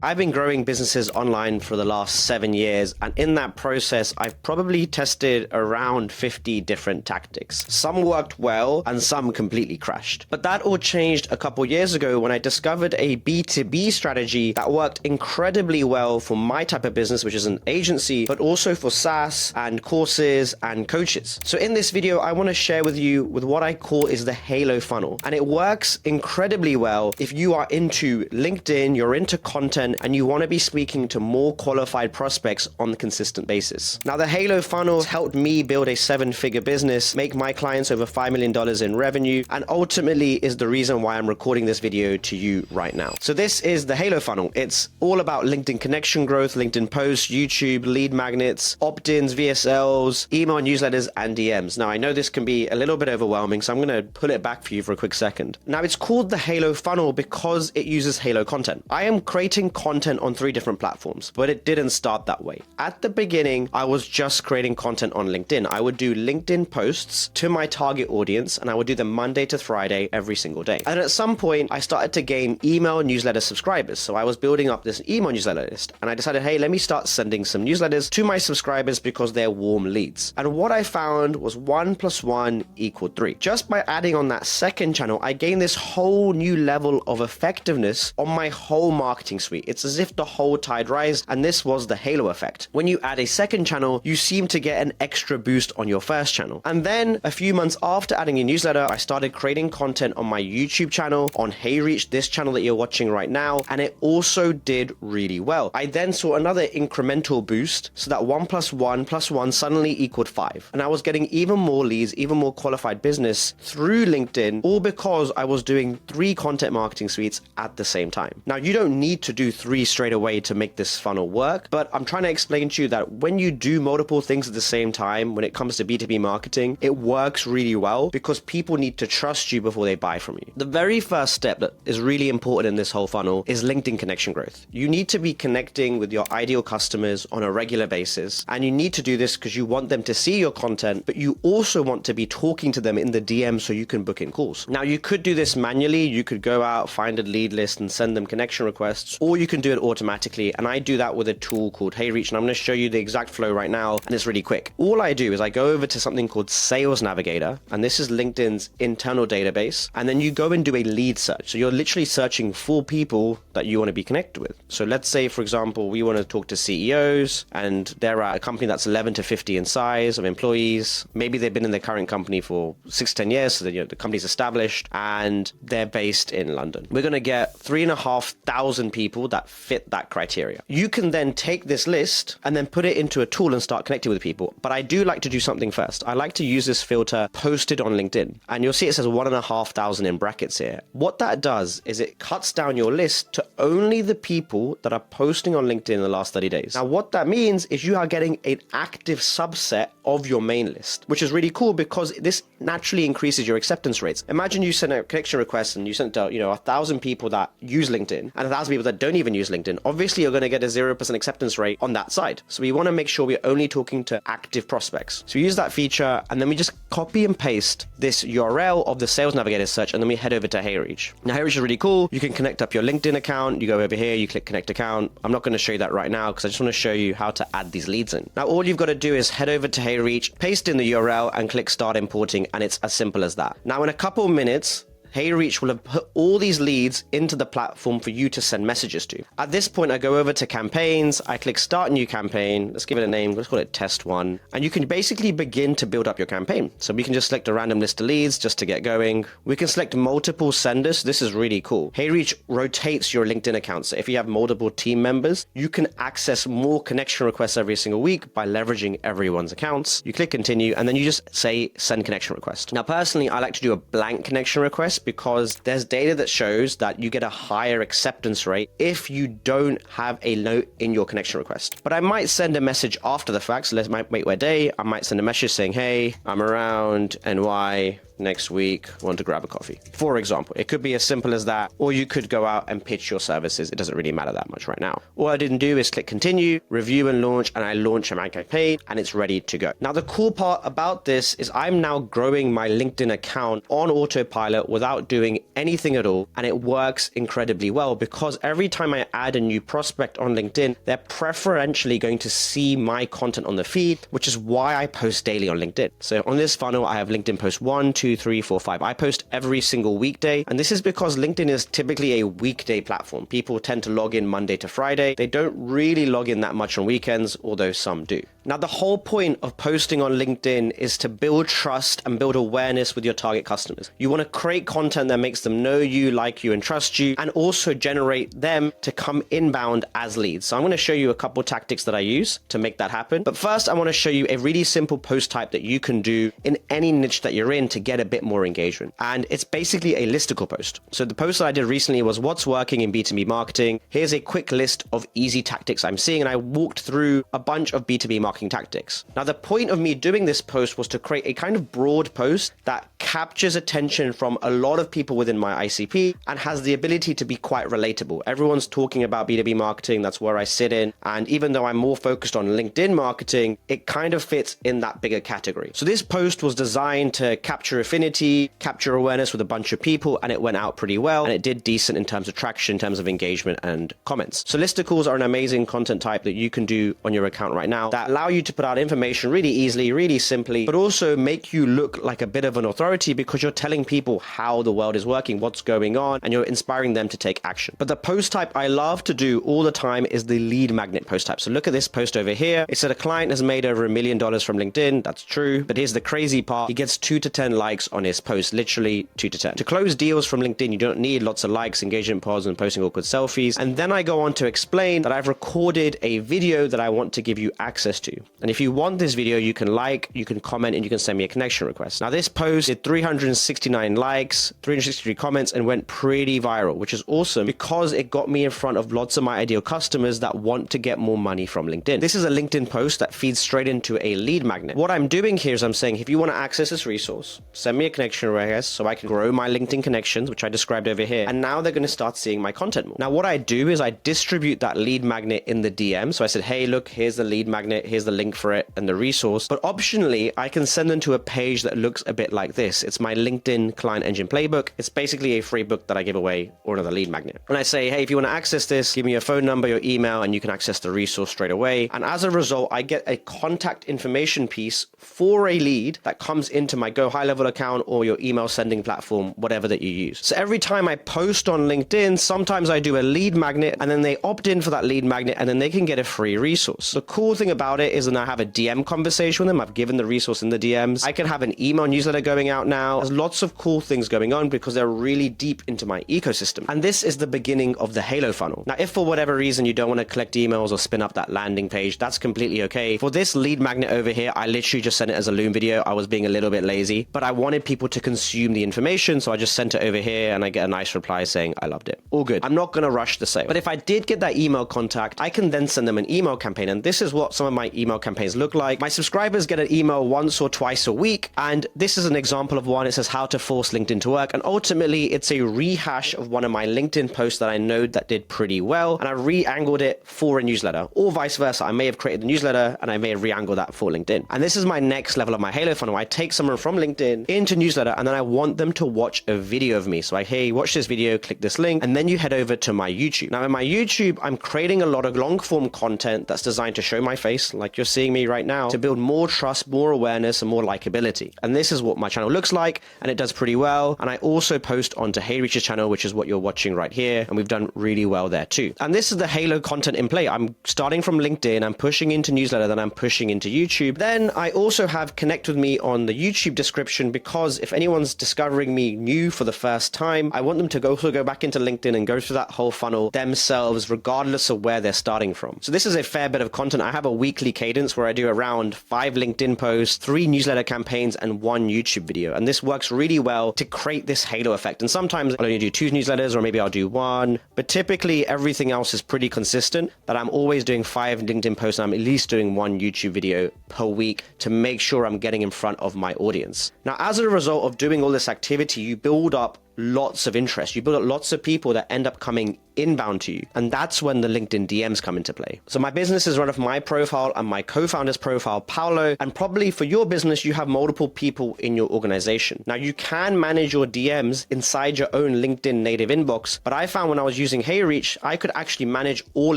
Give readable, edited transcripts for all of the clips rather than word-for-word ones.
I've been growing businesses online for the last 7 years, and in that process, I've probably tested around 50 different tactics. Some worked well and some completely crashed. But that all changed a couple years ago when I discovered a B2B strategy that worked incredibly well for my type of business, which is an agency, but also for SaaS and courses and coaches. So in this video, I want to share with you what I call is the Halo funnel. And it works incredibly well if you are into LinkedIn, you're into content, and you want to be speaking to more qualified prospects on a consistent basis. Now, the Halo funnel helped me build a 7-figure business, make my clients over $5 million in revenue, and ultimately is the reason why I'm recording this video to you right now. So this is the Halo funnel. It's all about LinkedIn connection growth, LinkedIn posts, YouTube, lead magnets, opt-ins, VSLs, email newsletters, and DMs. Now, I know this can be a little bit overwhelming, so I'm going to pull it back for you for a quick second. Now, it's called the Halo funnel because it uses Halo content. I am creating content on 3 different platforms, but it didn't start that way. At the beginning, I was just creating content on LinkedIn. I would do LinkedIn posts to my target audience, and I would do them Monday to Friday every single day. And at some point, I started to gain email newsletter subscribers. So I was building up this email newsletter list, and I decided, hey, let me start sending some newsletters to my subscribers because they're warm leads. And what I found was 1 + 1 = 3. Just by adding on that second channel, I gained this whole new level of effectiveness on my whole marketing suite. It's as if the whole tide rised, and this was the Halo effect. When you add a second channel, you seem to get an extra boost on your first channel. And then a few months after adding a newsletter, I started creating content on my YouTube channel, on HeyReach, this channel that you're watching right now, and it also did really well. I then saw another incremental boost, so that 1 + 1 + 1 suddenly = 5. And I was getting even more leads, even more qualified business through LinkedIn, all because I was doing 3 content marketing suites at the same time. Now, you don't need to do 3 straight away to make this funnel work, but I'm trying to explain to you that when you do multiple things at the same time, when it comes to B2B marketing, it works really well because people need to trust you before they buy from you. The very first step that is really important in this whole funnel is LinkedIn connection growth. You need to be connecting with your ideal customers on a regular basis, and you need to do this because you want them to see your content, but you also want to be talking to them in the DM so you can book in calls. Now, you could do this manually. You could go out, find a lead list, and send them connection requests, or you can do it automatically, and I do that with a tool called HeyReach, and I'm going to show you the exact flow right now, and it's really quick. All I do is I go over to something called Sales Navigator, and this is LinkedIn's internal database, and then you go and do a lead search. So you're literally searching for people that you want to be connected with. So let's say, for example, we want to talk to CEOs, and they're at a company that's 11 to 50 in size of employees. Maybe they've been in their current company for 6 to 10 years, so that, the company's established, and they're based in London. We're going to get 3,500 people that fit that criteria. You can then take this list and then put it into a tool and start connecting with people. But I do like to do something first. I like to use this filter posted on LinkedIn. And you'll see it says 1,500 in brackets here. What that does is it cuts down your list to only the people that are posting on LinkedIn in the last 30 days. Now, what that means is you are getting an active subset of your main list, which is really cool because this naturally increases your acceptance rates. Imagine you send a connection request and you sent out, 1,000 people that use LinkedIn and 1,000 people that don't even use LinkedIn. Obviously, you're going to get a 0% acceptance rate on that side. So we want to make sure we're only talking to active prospects. So we use that feature, and then we just copy and paste this URL of the Sales Navigator search, and then we head over to HeyReach. Now, HeyReach is really cool. You can connect up your LinkedIn account. You go over here, you click connect account. I'm not going to show you that right now because I just want to show you how to add these leads in. Now, all you've got to do is head over to HeyReach, paste in the URL, and click start importing, and it's as simple as that. Now, in a couple of minutes, HeyReach will have put all these leads into the platform for you to send messages to. At this point, I go over to campaigns, I click start new campaign, let's give it a name, let's call it test 1, and you can basically begin to build up your campaign. So we can just select a random list of leads just to get going. We can select multiple senders. This is really cool. HeyReach rotates your LinkedIn account. So if you have multiple team members, you can access more connection requests every single week by leveraging everyone's accounts. You click continue, and then you just say send connection request. Now, personally, I like to do a blank connection request because there's data that shows that you get a higher acceptance rate if you don't have a note in your connection request. But I might send a message after the fact. So let's wait a day. I might send a message saying, hey, I'm around NY. next week, want to grab a coffee. For example, it could be as simple as that, or you could go out and pitch your services. It doesn't really matter that much right now. All I didn't do is click continue, review and launch, and I launch my campaign and it's ready to go. Now, the cool part about this is I'm now growing my LinkedIn account on autopilot without doing anything at all. And it works incredibly well because every time I add a new prospect on LinkedIn, they're preferentially going to see my content on the feed, which is why I post daily on LinkedIn. So on this funnel, I have LinkedIn post 1, 2, 3, 4, 5. I post every single weekday. And this is because LinkedIn is typically a weekday platform. People tend to log in Monday to Friday. They don't really log in that much on weekends, although some do. Now, the whole point of posting on LinkedIn is to build trust and build awareness with your target customers. You want to create content that makes them know you, like you, and trust you, and also generate them to come inbound as leads. So I'm going to show you a couple tactics that I use to make that happen. But first, I want to show you a really simple post type that you can do in any niche that you're in to get a bit more engagement. And it's basically a listicle post. So the post that I did recently was what's working in B2B marketing. Here's a quick list of easy tactics I'm seeing. And I walked through a bunch of B2B marketing tactics. Now, the point of me doing this post was to create a kind of broad post that captures attention from a lot of people within my ICP and has the ability to be quite relatable. Everyone's talking about B2B marketing. That's where I sit in. And even though I'm more focused on LinkedIn marketing, it kind of fits in that bigger category. So this post was designed to capture affinity, capture awareness with a bunch of people, and it went out pretty well. And it did decent in terms of traction, in terms of engagement and comments. So listicles are an amazing content type that you can do on your account right now that allow you to put out information really easily, really simply, but also make you look like a bit of an authority because you're telling people how the world is working, what's going on, and you're inspiring them to take action. But the post type I love to do all the time is the lead magnet post type. So look at this post over here. It said a client has made over $1 million from LinkedIn. That's true. But here's the crazy part. He gets 2 to 10 likes on his post, literally 2 to 10. To close deals from LinkedIn, you don't need lots of likes, engagement pods, and posting awkward selfies. And then I go on to explain that I've recorded a video that I want to give you access to. And if you want this video, you can like, you can comment, and you can send me a connection request. Now, this post did 369 likes, 363 comments, and went pretty viral, which is awesome because it got me in front of lots of my ideal customers that want to get more money from LinkedIn. This is a LinkedIn post that feeds straight into a lead magnet. What I'm doing here is I'm saying, if you want to access this resource, send me a connection request so I can grow my LinkedIn connections, which I described over here. And now they're going to start seeing my content more. Now, what I do is I distribute that lead magnet in the DM. So I said, hey, look, here's the lead magnet. Here's the link for it and the resource. But optionally, I can send them to a page that looks a bit like this. It's my LinkedIn Client Engine Playbook. It's basically a free book that I give away or another lead magnet. And I say, hey, if you want to access this, give me your phone number, your email, and you can access the resource straight away. And as a result, I get a contact information piece for a lead that comes into my Go High Level account or your email sending platform, whatever that you use. So every time I post on LinkedIn, sometimes I do a lead magnet and then they opt in for that lead magnet and then they can get a free resource. The cool thing about it is that I have a DM conversation with them. I've given the resource in the DMs. I can have an email newsletter going out now. There's lots of cool things going on because they're really deep into my ecosystem. And this is the beginning of the Halo funnel. Now, if for whatever reason you don't want to collect emails or spin up that landing page, that's completely okay. For this lead magnet over here, I literally just sent it as a Loom video. I was being a little bit lazy, but I wanted people to consume the information. So I just sent it over here and I get a nice reply saying, I loved it. All good. I'm not going to rush the sale. But if I did get that email contact, I can then send them an email campaign. And this is what some of my email campaigns look like. My subscribers get an email once or twice a week. And this is an example of one. It says how to force LinkedIn to work. And ultimately, it's a rehash of one of my LinkedIn posts that I know that did pretty well. And I re-angled it for a newsletter, or vice versa. I may have created the newsletter and I may have re-angled that for LinkedIn. And this is my next level of my Halo funnel. I take someone from LinkedIn into newsletter and then I want them to watch a video of me. So I, hey, watch this video, click this link, and then you head over to my YouTube. Now in my YouTube, I'm creating a lot of long form content that's designed to show my face, like you're seeing me right now, to build more trust, more awareness, and more likability. And this is what my channel looks like, and it does pretty well. And I also post onto HeyReach's channel, which is what you're watching right here, and we've done really well there too. And this is the Halo content in play. I'm starting from LinkedIn, I'm pushing into newsletter, then I'm pushing into YouTube. Then I also have connect with me on the YouTube description, because if anyone's discovering me new for the first time, I want them to also go back into LinkedIn and go through that whole funnel themselves, regardless of where they're starting from. So this is a fair bit of content. I have a weekly cadence where I do around 5 LinkedIn posts, 3 newsletter campaigns, and 1 YouTube video. And this works really well to create this halo effect. And sometimes I'll only do 2 newsletters, or maybe I'll do 1, but typically everything else is pretty consistent, that I'm always doing 5 LinkedIn posts and I'm at least doing 1 YouTube video per week to make sure I'm getting in front of my audience. Now, as a result of doing all this activity, you build up lots of interest. You build up lots of people that end up coming inbound to you. And that's when the LinkedIn DMs come into play. So my business is run off my profile and my co-founder's profile, Paolo. And probably for your business, you have multiple people in your organization. Now, you can manage your DMs inside your own LinkedIn native inbox. But I found when I was using HeyReach, I could actually manage all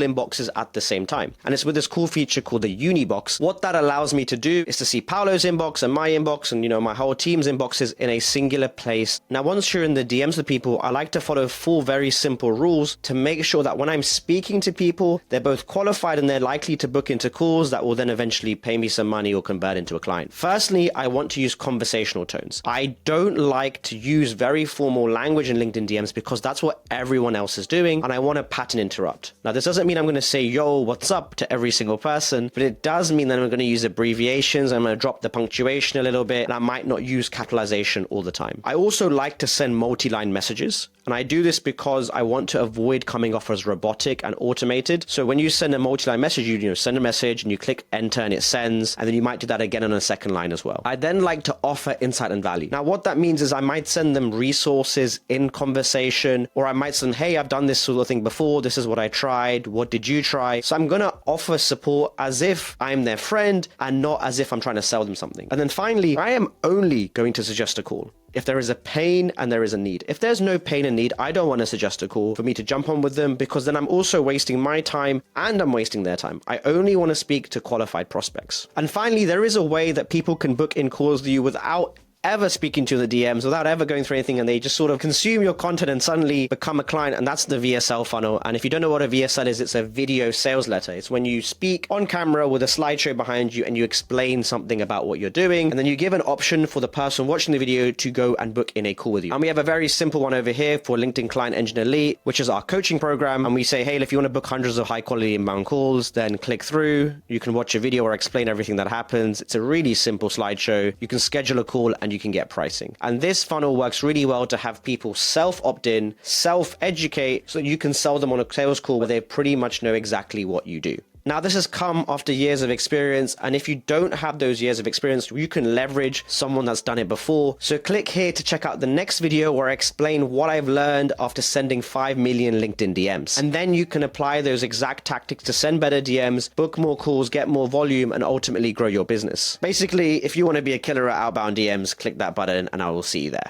inboxes at the same time. And it's with this cool feature called the Unibox. What that allows me to do is to see Paolo's inbox and my inbox and, my whole team's inboxes in a singular place. Now, once you're in the DMs to people, I like to follow 4 very simple rules to make sure that when I'm speaking to people, they're both qualified and they're likely to book into calls that will then eventually pay me some money or convert into a client. Firstly, I want to use conversational tones. I don't like to use very formal language in LinkedIn DMs because that's what everyone else is doing, and I want to pattern interrupt. Now, this doesn't mean I'm going to say, yo, what's up to every single person, but it does mean that I'm going to use abbreviations, I'm going to drop the punctuation a little bit, and I might not use capitalization all the time. I also like to send multi-line messages, and I do this because I want to avoid coming off as robotic and automated. So when you send a multi-line message, you send a message and you click enter and it sends, and then you might do that again on a second line as well. I then like to offer insight and value. Now, what that means is I might send them resources in conversation, or I might send, hey, I've done this sort of thing before. This is what I tried. What did you try? So I'm going to offer support as if I'm their friend and not as if I'm trying to sell them something. And then finally, I am only going to suggest a call if there is a pain and there is a need. If there's no pain and need, I don't want to suggest a call for me to jump on with them, because then I'm also wasting my time and I'm wasting their time. I only want to speak to qualified prospects. And finally, there is a way that people can book in calls with you without ever speaking to the DMs, without ever going through anything, and they just sort of consume your content and suddenly become a client, and that's the VSL funnel. And if you don't know what a VSL is, it's a video sales letter. It's when you speak on camera with a slideshow behind you and you explain something about what you're doing, and then you give an option for the person watching the video to go and book in a call with you. And we have a very simple one over here for LinkedIn Client Engine Elite, which is our coaching program. And we say, hey, if you want to book hundreds of high quality inbound calls, then click through. You can watch a video or explain everything that happens. It's a really simple slideshow. You can schedule a call and you can get pricing. And this funnel works really well to have people self-opt-in, self-educate, so that you can sell them on a sales call where they pretty much know exactly what you do. Now, this has come after years of experience, and if you don't have those years of experience, you can leverage someone that's done it before. So click here to check out the next video where I explain what I've learned after sending 5 million LinkedIn DMs. And then you can apply those exact tactics to send better DMs, book more calls, get more volume, and ultimately grow your business. Basically, if you want to be a killer at outbound DMs, click that button and I will see you there.